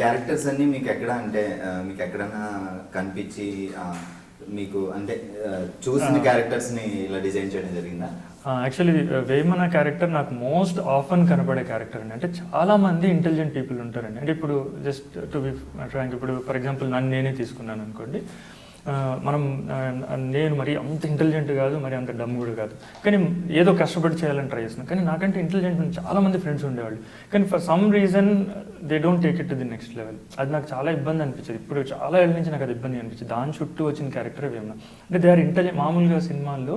Characters అన్ని మీకు ఎక్కడ అంటే మీకు ఎక్కడైనా కనిపించి మీకు అంటే చూసిన క్యారెక్టర్స్ ని ఇలా డిజైన్ చేయడం జరిగిందా? యాక్చువల్లీ వేమన క్యారెక్టర్ నాకు మోస్ట్ ఆఫన్ కనబడే క్యారెక్టర్ అండి. అంటే చాలా మంది ఇంటెలిజెంట్ పీపుల్ ఉంటారండి. అంటే ఇప్పుడు జస్ట్ టు బి ఫ్రాంక్, ఇప్పుడు ఫర్ ఎగ్జాంపుల్ నన్ను నేనే తీసుకున్నాను అనుకోండి. నేను మరి అంత ఇంటెలిజెంట్ కాదు, మరి అంత డమ్ కూడా కాదు, కానీ ఏదో కష్టపడి చేయాలని ట్రై చేస్తున్నాను. కానీ నాకంటే ఇంటెలిజెంట్ చాలా మంది ఫ్రెండ్స్ ఉండేవాళ్ళు, కానీ for some reason they don't take it to the next level. అది నాకు చాలా ఇబ్బంది అనిపించింది. ఇప్పుడు చాలా ఏళ్ళ నుంచి నాకు అది ఇబ్బంది అనిపించింది. దాని చుట్టూ వచ్చిన క్యారెక్టర్ వేమన. అంటే దే ఆర్ ఇంటెలిజెంట్. మామూలుగా సినిమాల్లో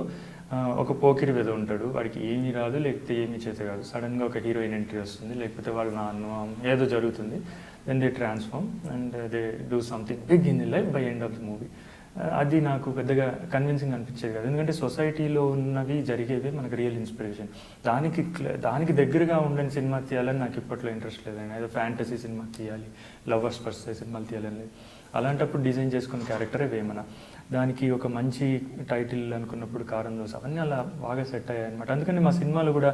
ఒక పోకిరి వెద ఉంటాడు, వాడికి ఏమీ రాదు, లేకపోతే ఏమీ చేత కాదు. సడన్గా ఒక హీరోయిన్ ఎంట్రీ వస్తుంది, లేకపోతే వాళ్ళ నాన్న ఏదో జరుగుతుంది, then they transform and they do something big in the life by end of the movie. అది నాకు పెద్దగా కన్విన్సింగ్ అనిపించేది కాదు, ఎందుకంటే సొసైటీలో ఉన్నవి జరిగేవి మనకు రియల్ ఇన్స్పిరేషన్. దానికి దగ్గరగా ఉండని సినిమా తీయాలని నాకు ఇప్పట్లో ఇంట్రెస్ట్ లేదండి. ఏదో ఫ్యాంటసీ సినిమా తీయాలి, లవర్స్ పర్సే సినిమాలు తీయాలని లేదు. అలాంటప్పుడు డిజైన్ చేసుకున్న క్యారెక్టరే వేమన. దానికి ఒక మంచి టైటిల్ అనుకున్నప్పుడు కారం దోశ, అవన్నీ అలా బాగా సెట్ అయ్యాయి అనమాట. అందుకని మా సినిమాలో కూడా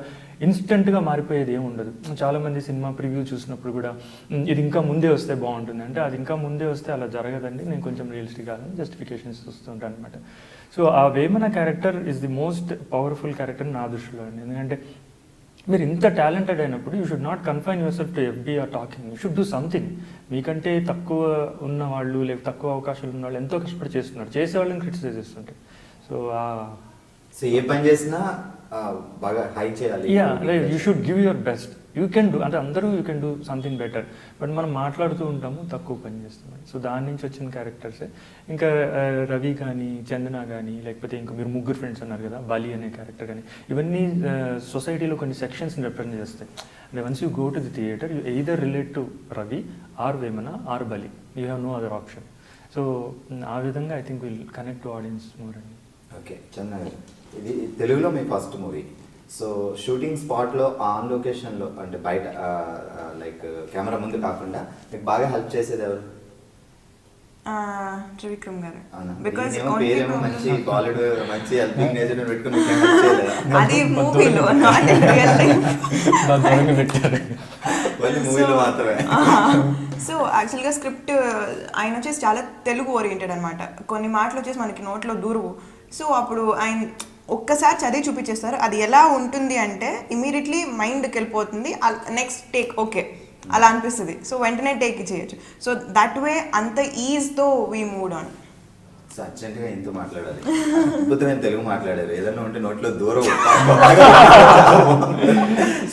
ఇన్స్టెంట్గా మారిపోయేది ఏమి ఉండదు. చాలామంది సినిమా ప్రివ్యూ చూసినప్పుడు కూడా ఇది ఇంకా ముందే వస్తే బాగుంటుంది అంటే, అది ఇంకా ముందే వస్తే అలా జరగదండి, నేను కొంచెం రియలిస్టిక్ కాదని జస్టిఫికేషన్స్ వస్తుంటాను అనమాట. సో ఆ Vemana character is the most powerful character నా దృష్టిలో అండి. ఎందుకంటే మీరు ఇంత టాలెంటెడ్ అయినప్పుడు you should not confine yourself to FB or talking, you should do something. మీకంటే తక్కువ ఉన్న వాళ్ళు, లేకపోతే తక్కువ అవకాశాలు ఉన్న వాళ్ళు ఎంతో కష్టపడి చేస్తున్నారు, చేసేవాళ్ళని క్రిటిసైజ్ చేస్తుంటారు. సో ఏ పని చేసినా బాగా హై చేయాలి. You should give your best. You can do, అంటే అందరూ you can do something better, but మనం మాట్లాడుతూ ఉంటాము, తక్కువ పని చేస్తాం. సో దాని నుంచి వచ్చిన క్యారెక్టర్సే. ఇంకా రవి కానీ, చందన కానీ, లేకపోతే ఇంకా మీరు ముగ్గురు ఫ్రెండ్స్ అన్నారు కదా, బలి అనే క్యారెక్టర్ కానీ, ఇవన్నీ సొసైటీలో కొన్ని సెక్షన్స్ని రిప్రజెంట్ చేస్తాయి. అంటే once you go to the theatre, you either relate to Ravi or Vemana or Bali, you have no other option. So ఆ విధంగా I think will connect to audience more అండి. ఓకే, చందన గారు, ఇది తెలుగులో మీ ఫస్ట్ మూవీ. సో షూటింగ్ స్పాట్లో on లొకేషన్లో అంటే బయట లైక్ కెమెరా ముందు కాకుండా మీకు బాగా హెల్ప్ చేసేది ఎవరు? త్రివిక్రమ్ గారు. బికాజ్ పేరేమో మంచి బాలుడు, మంచి హెల్పింగ్ నేచర్ పెట్టుకుని అది మూవీలో, నాట్ ఇన్ రియల్ లైఫ్. మూవీలో మాత్రమే. సో యాక్చువల్గా స్క్రిప్ట్ ఆయన వచ్చేసి చాలా తెలుగు ఓరియంటెడ్ అనమాట. కొన్ని మాటలు వచ్చేసి మనకి నోట్లో దూరవు. సో అప్పుడు ఆయన ఒక్కసారి చదివి చూపించేస్తారు, అది ఎలా ఉంటుంది అంటే ఇమీడియట్లీ మైండ్కి వెళ్ళిపోతుంది. నెక్స్ట్ టేక్ ఓకే అలా అనిపిస్తుంది. సో వెంటనే టేక్ చేయొచ్చు. సో దట్ వే అంత ఈజ్తో వీ మూవ్ ఆన్. అర్జెంట్గా ఎంతో మాట్లాడాలి, అద్భుతమైన తెలుగు మాట్లాడారు. ఏదన్నా ఉంటే నోట్లో దూరం.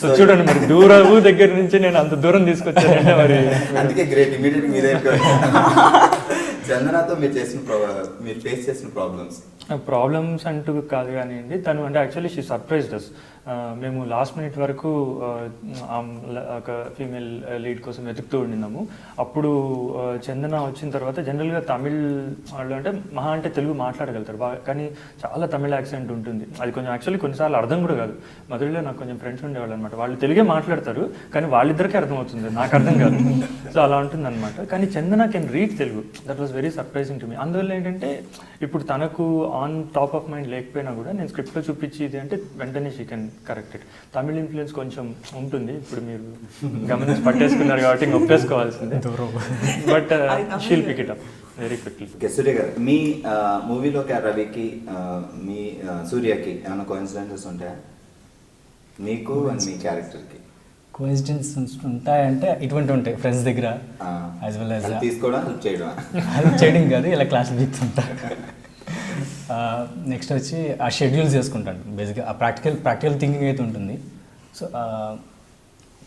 సో చూడండి, మరి దూరము దగ్గర నుంచి నేను అంత దూరం తీసుకొచ్చానంటే మరి అందుకే గ్రేట్. ఇమీడియట్ మీదే. చందనతో మీరు ఫేస్ చేసిన ప్రాబ్లమ్స్ అంటూ కాదు కానివ్వండి, తను అంటే యాక్చువల్లీ షీ సర్ప్రైజ్డ్ అస్. మేము లాస్ట్ మినిట్ వరకు ఒక ఫీమేల్ లీడ్ కోసం వెతుకుతూ ఉండినాము. అప్పుడు చందన వచ్చిన తర్వాత, జనరల్గా తమిళ్ వాళ్ళు అంటే మహా అంటే తెలుగు మాట్లాడగలుగుతారు బాగా, కానీ చాలా తమిళ యాక్సెంట్ ఉంటుంది. అది కొంచెం యాక్చువల్లీ కొన్నిసార్లు అర్థం కూడా కాదు. మధురలో నాకు కొంచెం ఫ్రెండ్స్ ఉండేవాళ్ళు అనమాట, వాళ్ళు తెలుగే మాట్లాడతారు, కానీ వాళ్ళిద్దరికీ అర్థమవుతుంది, నాకు అర్థం కాదు. సో అలా ఉంటుంది అనమాట. కానీ Chandana can read Telugu, that was very surprising to me. అందువల్ల ఏంటంటే ఇప్పుడు తనకు ఆన్ టాప్ ఆఫ్ మైండ్ లేకపోయినా కూడా నేను స్క్రిప్ట్లో చూపించేది అంటే వెంటనే she can correct it. Tamil influence కొంచెం ఉంటుంది, ఇప్పుడు మీరు గమనించి పట్టేసుకున్నారు కాబట్టి ఒప్పేసుకోవాల్సిందే, but she'll pick it up very quickly. Surya garu, మీ మూవీలో రవికి, మీ సూర్యకి ఏమైనా కోఇన్సిడెన్సెస్ ఉంటాయా మీకు అండ్ మీ క్యారెక్టర్కి? కోఇన్సిడెన్సెస్ ఉంటాయంటే ఇటువంటి ఉంటాయి ఫ్రెండ్స్ దగ్గర, యాజ్ వెల్ యాజ్ తీసుకోవడం, హెల్ప్ చేయడం కాదు, ఇలా క్లాసులు వీక్తుంటారు. నెక్స్ట్ వచ్చి ఆ షెడ్యూల్స్ చేసుకుంటాను బేసిక్గా. ఆ ప్రాక్టికల్ థింకింగ్ అయితే ఉంటుంది. సో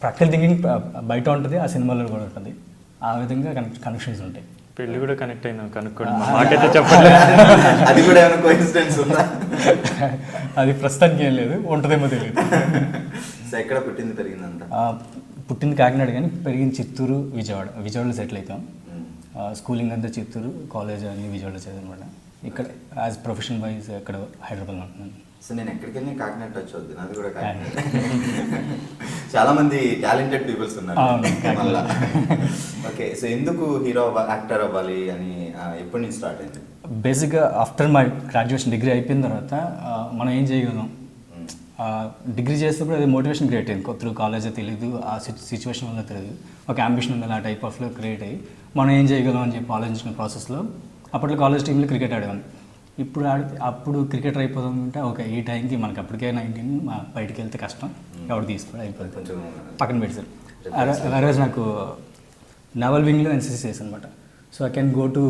ప్రాక్టికల్ థింకింగ్ బయట ఉంటుంది, ఆ సినిమాలో కూడా ఉంటుంది. ఆ విధంగా కనెక్షన్స్ ఉంటాయి. పెళ్ళి కూడా కనెక్ట్ అయినా కనుక్కోండి, మాకైతే చెప్పండి. అది కూడా ఏమైనా కోఇన్సిడెన్స్ ఉందా? అది ప్రస్తుతానికి ఏం లేదు, ఉంటుందేమో తెలియదు. ఎక్కడ పుట్టింది పెరిగిందంతా? పుట్టింది కాకినాడ, కానీ పెరిగింది చిత్తూరు, విజయవాడలో సెటిల్ అవుతాం. స్కూలింగ్ అంతా చిత్తూరు, కాలేజ్ అన్ని విజయవాడలో చదివనమాట. ఇక్కడ యాజ్ ప్రొఫెషన్ వైజ్ ఇక్కడ హైదరాబాద్లో ఉంటున్నాను. సో నేను ఎక్కడికి వెళ్ళి కాకినాడ టచ్ అవుద్ది, నాది కూడా కాకినాడ. చాలా మంది టాలెంటెడ్ పీపుల్స్ ఉన్నారు మళ్ళా. ఓకే, సో ఎందుకు హీరో యాక్టర్ అవ్వాలి అని ఎప్పటి నుంచి స్టార్ట్ అయింది? బేసిక్గా ఆఫ్టర్ మై గ్రాడ్యుయేషన్ డిగ్రీ అయిపోయిన తర్వాత మనం ఏం చేయగలం డిగ్రీ చేసేటప్పుడు అది మోటివేషన్ క్రియేట్ అయింది. కొత్త కాలేజ్ తెలియదు, ఆ సిచ్యువేషన్ వల్ల తెలియదు, ఒక అంబిషన్ ఉంది, ఆ టైప్ ఆఫ్లో క్రియేట్ అయ్యి మనం ఏం చేయగలం అని చెప్పి ఆలోచించిన ప్రాసెస్లో అప్పట్లో కాలేజ్ టీంలో క్రికెట్ ఆడేవాను. ఇప్పుడు అప్పుడు క్రికెటర్ అయిపోతుందంటే ఓకే ఈ టైంకి మనకి అప్పటికే 19 బయటికి వెళ్తే కష్టం, ఎవరు తీసుకోవడం అయిపోతుంది పక్కన పెట్టారు. ఆ రోజు నాకు నేవల్ వింగ్లో ఎన్సీసీ చేశాను అనమాట. So I can go to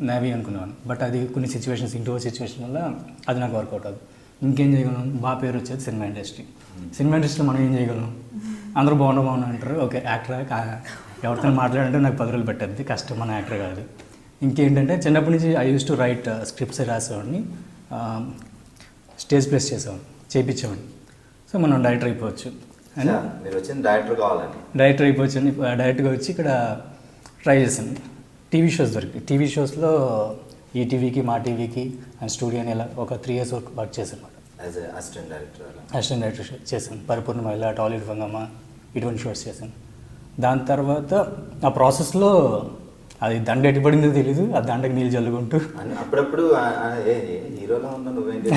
navy అనుకున్నాను. బట్ అది కొన్ని సిచ్యువేషన్స్, ఇంటో సిచ్యువేషన్ వల్ల అది నాకు వర్కౌట్ అవుతుంది. ఇంకేం చేయగలం, బాగా పేరు వచ్చేది సినిమా ఇండస్ట్రీ. సినిమా ఇండస్ట్రీలో మనం ఏం చేయగలం, అందరూ బాగున్నా అంటారు. ఓకే యాక్టర్ ఎవరితో మాట్లాడంటే నాకు 10 రోజులు పెట్టద్ది, కష్టం, మన యాక్టర్ కాదు. ఇంకేంటంటే చిన్నప్పటి నుంచి I use to write scripts రాసేవాడిని, స్టేజ్ ప్లేస్ చేయించేవాడిని. సో మనం డైరెక్టర్ అయిపోవచ్చు అని, మీరు వచ్చిన డైరెక్టర్ కావాలని డైరెక్టర్ అయిపోవచ్చు అని డైరెక్ట్గా వచ్చి ఇక్కడ ట్రై చేశాను. టీవీ షోస్ దొరికి, టీవీ షోస్లో ఈటీవీకి, మా టీవీకి అండ్ స్టూడియో అని ఇలా ఒక 3 years వర్క్ చేశాను అనమాట. As assistant director assistant director చేశాను. పరిపూర్ణ మహిళ, టాలీవుడ్ వంగమ్మ, ఇటువంటి షోస్ చేశాను. దాని తర్వాత ఆ ప్రాసెస్లో అది దండ ఎట్టుబడిందో తెలీదు, ఆ దండకి నీళ్ళు చల్లుకుంటూ అప్పుడప్పుడు హీరోలో ఉన్న నువ్వేంటి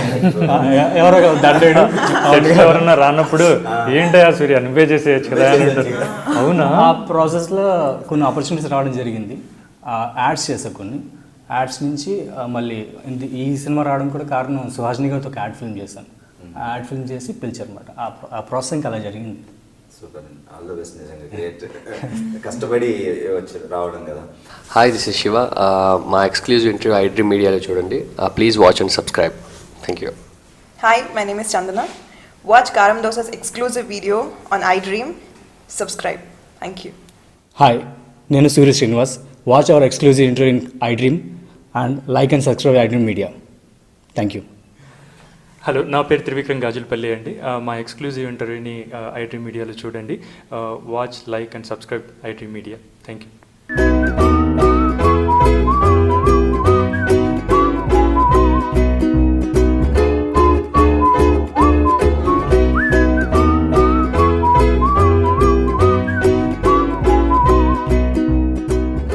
ఎవరో దండేడు ఎవరన్నా రానప్పుడు ఏంటయ్యా సూర్య నువ్వే చేసేయచ్చు కదా అని అంటారు. అవునా? ఆ ప్రాసెస్లో కొన్ని ఆపర్చునిటీస్ రావడం జరిగింది. యాడ్స్ చేసా కొన్ని. యాడ్స్ నుంచి మళ్ళీ ఈ సినిమా రావడం కూడా కారణం సుహాసిని గారితో ఒక యాడ్ ఫిల్మ్ చేశాను. ఆ యాడ్ ఫిల్మ్ చేసి పిలిచారనమాట. ఆ ప్రాసెస్ ఇంకా అలా జరిగింది. Super, all the best. నిజంగా గ్రేట్, కష్టపడి వచ్చి రావడం కదా. Hi, this is Shiva. మా ఎక్స్క్లూజివ్ ఇంటర్వ్యూ iDream మీడియాలో చూడండి. Please watch and subscribe. Thank you. Hi, my name is Chandana. Watch Karam Dosa's exclusive video on iDream. Subscribe. Thank you. Hi, నేను Surya Srinivas. Watch our exclusive interview in iDream and like and subscribe iDream media. Thank you. Hello, నా పేరు త్రివిక్రమ్ గాజులపల్లి అండి. మా exclusive ఇంటర్వ్యూని iDream మీడియాలో చూడండి. Watch, like and subscribe iDream media. Thank you.